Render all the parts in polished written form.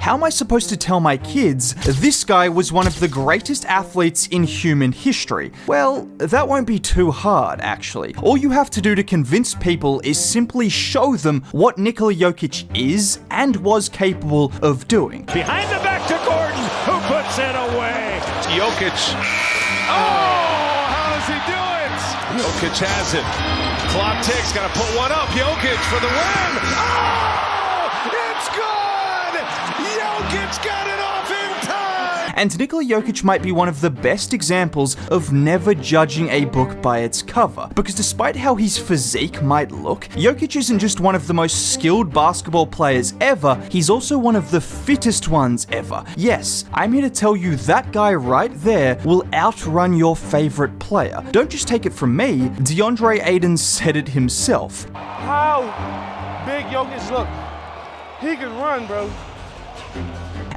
how am I supposed to tell my kids this guy was one of the greatest athletes in human history? Well, that won't be too hard, actually. All you have to do to convince people is simply show them what Nikola Jokic is and was capable of doing. Behind the back to Gordon, who puts it away. Jokic. Oh, how does he do it? Jokic has it. Clock ticks, got to put one up. Jokic for the win. Oh, it's good. Jokic got it off in time. And Nikola Jokic might be one of the best examples of never judging a book by its cover, because despite how his physique might look, Jokic isn't just one of the most skilled basketball players ever, he's also one of the fittest ones ever. Yes, I'm here to tell you that guy right there will outrun your favorite player. Don't just take it from me, DeAndre Ayton said it himself. How big Jokic look? He can run, bro.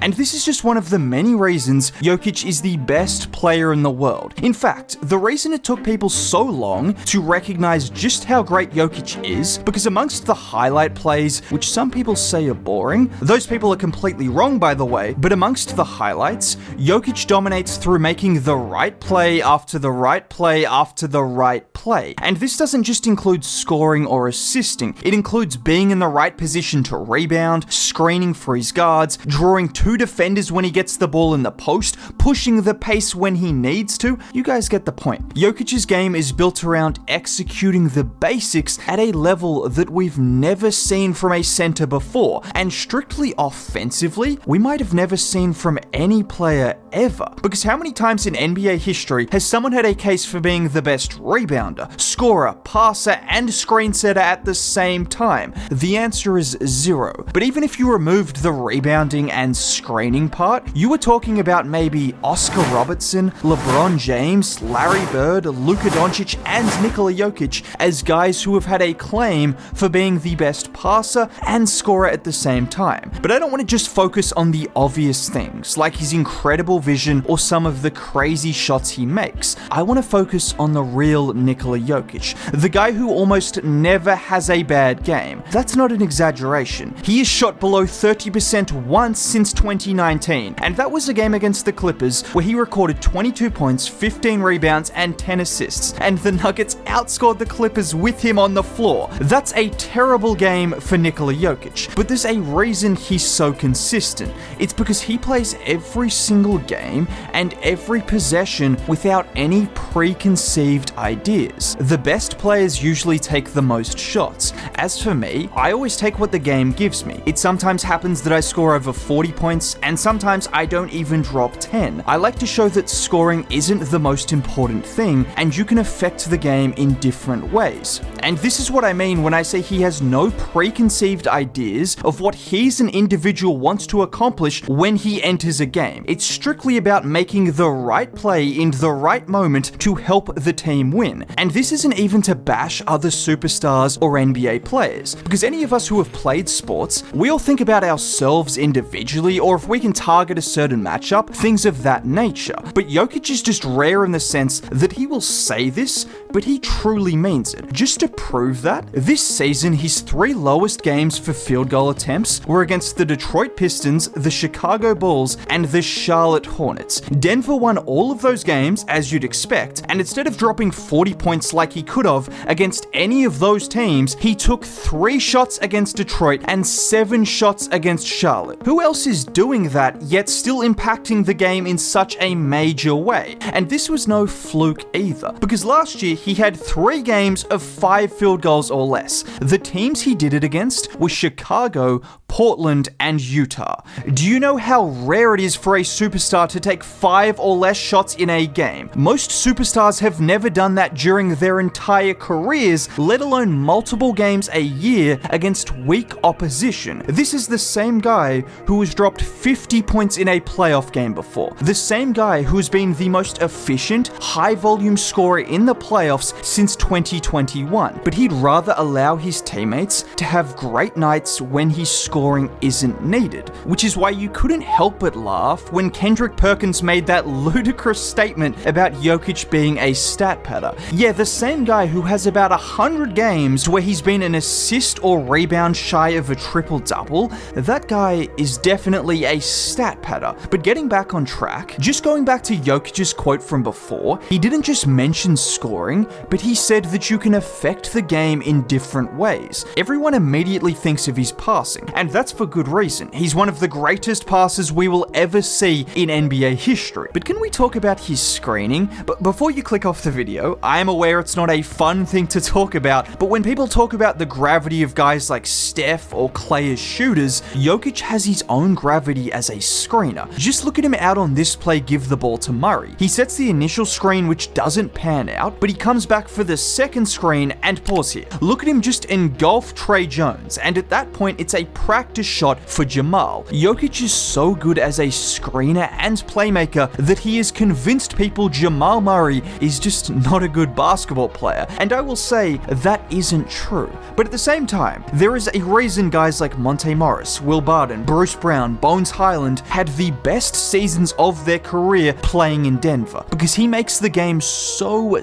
And this is just one of the many reasons Jokic is the best player in the world. In fact, the reason it took people so long to recognize just how great Jokic is, because amongst the highlight plays, which some people say are boring, those people are completely wrong by the way, but amongst the highlights, Jokic dominates through making the right play after the right play after the right play. And this doesn't just include scoring or assisting, it includes being in the right position to rebound, screening for his guards, drawing two defenders when he gets the ball in the post, pushing the pace when he needs to. You guys get the point. Jokic's game is built around executing the basics at a level that we've never seen from a center before, and strictly offensively, we might have never seen from any player ever. Because how many times in NBA history has someone had a case for being the best rebounder, scorer, passer, and screen setter at the same time? The answer is zero. But even if you removed the rebounding and screening part, you were talking about maybe Oscar Robertson, LeBron James, Larry Bird, Luka Doncic, and Nikola Jokic as guys who have had a claim for being the best passer and scorer at the same time. But I don't want to just focus on the obvious things, like his incredible vision or some of the crazy shots he makes. I want to focus on the real Nikola Jokic, the guy who almost never has a bad game. That's not an exaggeration. He has shot below 30% once since 2019, and that was a game against the Clippers where he recorded 22 points, 15 rebounds, and 10 assists, and the Nuggets outscored the Clippers with him on the floor. That's a terrible game for Nikola Jokic, but there's a reason he's so consistent. It's because he plays every single game and every possession without any preconceived ideas. The best players usually take the most shots. As for me, I always take what the game gives me. It sometimes happens that I score over 40 points, and sometimes I don't even drop 10. I like to show that scoring isn't the most important thing, and you can affect the game in different ways. And this is what I mean when I say he has no preconceived ideas of what he as an individual wants to accomplish when he enters a game. It's strictly about making the right play in the right moment to help the team win. And this isn't even to bash other superstars or NBA players, because any of us who have played sports, we all think about ourselves individually, or if we can target a certain matchup, things of that nature. But Jokic is just rare in the sense that he will say this, but he truly means it. Just to prove that, this season his 3 lowest games for field goal attempts were against the Detroit Pistons, the Chicago Bulls, and the Charlotte Hornets. Denver won all of those games, as you'd expect, and instead of dropping 40 points like he could have against any of those teams, he took 3 shots against Detroit and 7 shots against Charlotte. Who else is doing that, yet still impacting the game in such a major way? And this was no fluke either, because last year he had 3 games of 5 field goals or less. The teams he did it against were Chicago, Portland, and Utah. Do you know how rare it is for a superstar to take 5 or less shots in a game? Most superstars have never done that during their entire careers, let alone multiple games a year against weak opposition. This is the same guy who has dropped 50 points in a playoff game before. The same guy who has been the most efficient, high-volume scorer in the playoffs playoffs since 2021, but he'd rather allow his teammates to have great nights when his scoring isn't needed, which is why you couldn't help but laugh when Kendrick Perkins made that ludicrous statement about Jokic being a stat padder. Yeah, the same guy who has about 100 games where he's been an assist or rebound shy of a triple-double, that guy is definitely a stat padder. But getting back on track, just going back to Jokic's quote from before, he didn't just mention scoring, but he said that you can affect the game in different ways. Everyone immediately thinks of his passing, and that's for good reason. He's one of the greatest passers we will ever see in NBA history. But can we talk about his screening? But before you click off the video, I am aware it's not a fun thing to talk about, but when people talk about the gravity of guys like Steph or Clay as shooters, Jokic has his own gravity as a screener. Just look at him out on this play give the ball to Murray. He sets the initial screen which doesn't pan out, but he comes back for the second screen and pause here. Look at him just engulf Trey Jones, and at that point it's a practice shot for Jamal. Jokic is so good as a screener and playmaker that he has convinced people Jamal Murray is just not a good basketball player, and I will say that isn't true. But at the same time, there is a reason guys like Monte Morris, Will Barton, Bruce Brown, Bones Highland had the best seasons of their career playing in Denver, because he makes the game so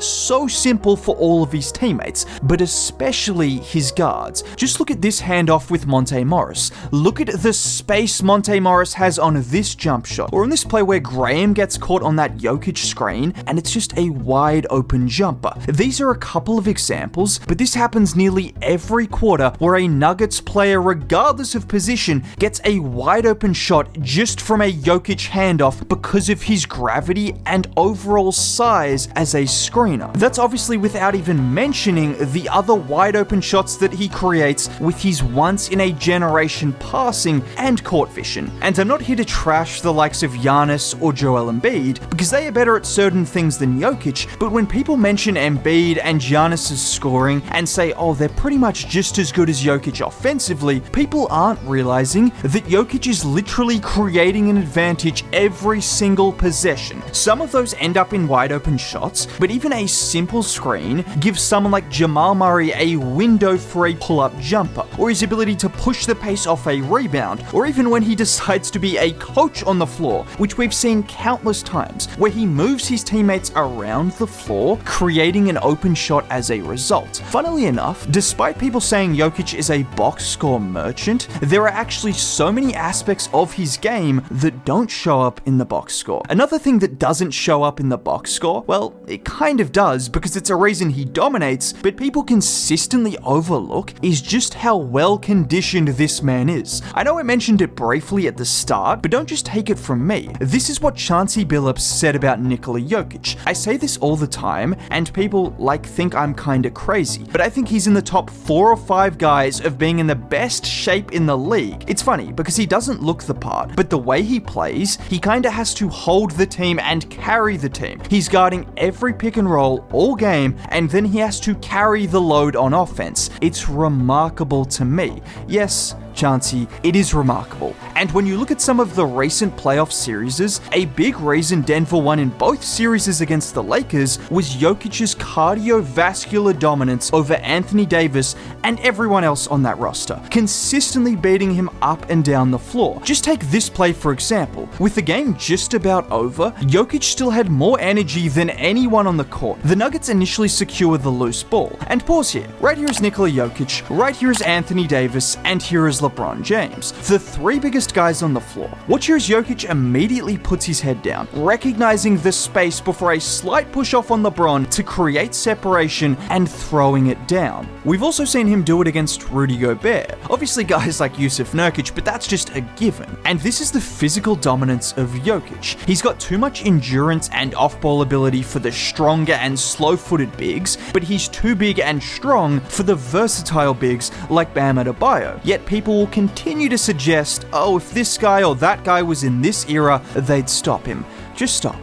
simple for all of his teammates, but especially his guards. Just look at this handoff with Monte Morris. Look at the space Monte Morris has on this jump shot, or on this play where Graham gets caught on that Jokic screen and it's just a wide open jumper. These are a couple of examples, but this happens nearly every quarter where a Nuggets player, regardless of position, gets a wide open shot just from a Jokic handoff because of his gravity and overall size as a screener. That's obviously without even mentioning the other wide open shots that he creates with his once in a generation passing and court vision. And I'm not here to trash the likes of Giannis or Joel Embiid, because they are better at certain things than Jokic, but when people mention Embiid and Giannis's scoring and say, oh, they're pretty much just as good as Jokic offensively, people aren't realizing that Jokic is literally creating an advantage every single possession. Some of those end up in wide open shots, but even a simple screen gives someone like Jamal Murray a window for a pull-up jumper, or his ability to push the pace off a rebound, or even when he decides to be a coach on the floor, which we've seen countless times, where he moves his teammates around the floor, creating an open shot as a result. Funnily enough, despite people saying Jokic is a box score merchant, there are actually so many aspects of his game that don't show up in the box score. Another thing that doesn't show up in the box score, well, it kind of does because it's a reason he dominates, but people consistently overlook is just how well conditioned this man is. I know I mentioned it briefly at the start, but don't just take it from me. This is what Chauncey Billups said about Nikola Jokic. I say this all the time, and people think I'm kinda crazy, but I think he's in the top 4 or 5 guys of being in the best shape in the league. It's funny because he doesn't look the part, but the way he plays, he kinda has to hold the team and carry the team. He's guarding every pick and roll all game, and then he has to carry the load on offense. It's remarkable to me. Yes, Chauncey, it is remarkable. And when you look at some of the recent playoff series, a big reason Denver won in both series against the Lakers was Jokic's cardiovascular dominance over Anthony Davis and everyone else on that roster, consistently beating him up and down the floor. Just take this play for example. With the game just about over, Jokic still had more energy than anyone on the court. The Nuggets initially secure the loose ball. And pause here. Right here is Nikola Jokic, right here is Anthony Davis, and here is LeBron James, the 3 biggest guys on the floor. Watch here as Jokic immediately puts his head down, recognizing the space before a slight push off on LeBron to create separation and throwing it down. We've also seen him do it against Rudy Gobert. Obviously guys like Jusuf Nurkic, but that's just a given. And this is the physical dominance of Jokic. He's got too much endurance and off-ball ability for the stronger and slow-footed bigs, but he's too big and strong for the versatile bigs like Bam Adebayo. Yet people will continue to suggest, oh, if this guy or that guy was in this era, they'd stop him. Just stop.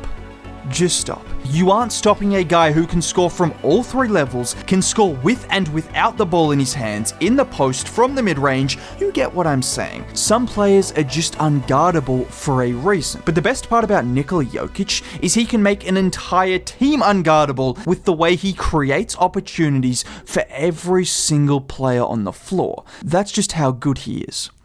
Just stop. You aren't stopping a guy who can score from all three levels, can score with and without the ball in his hands, in the post, from the mid-range. You get what I'm saying. Some players are just unguardable for a reason. But the best part about Nikola Jokic is he can make an entire team unguardable with the way he creates opportunities for every single player on the floor. That's just how good he is.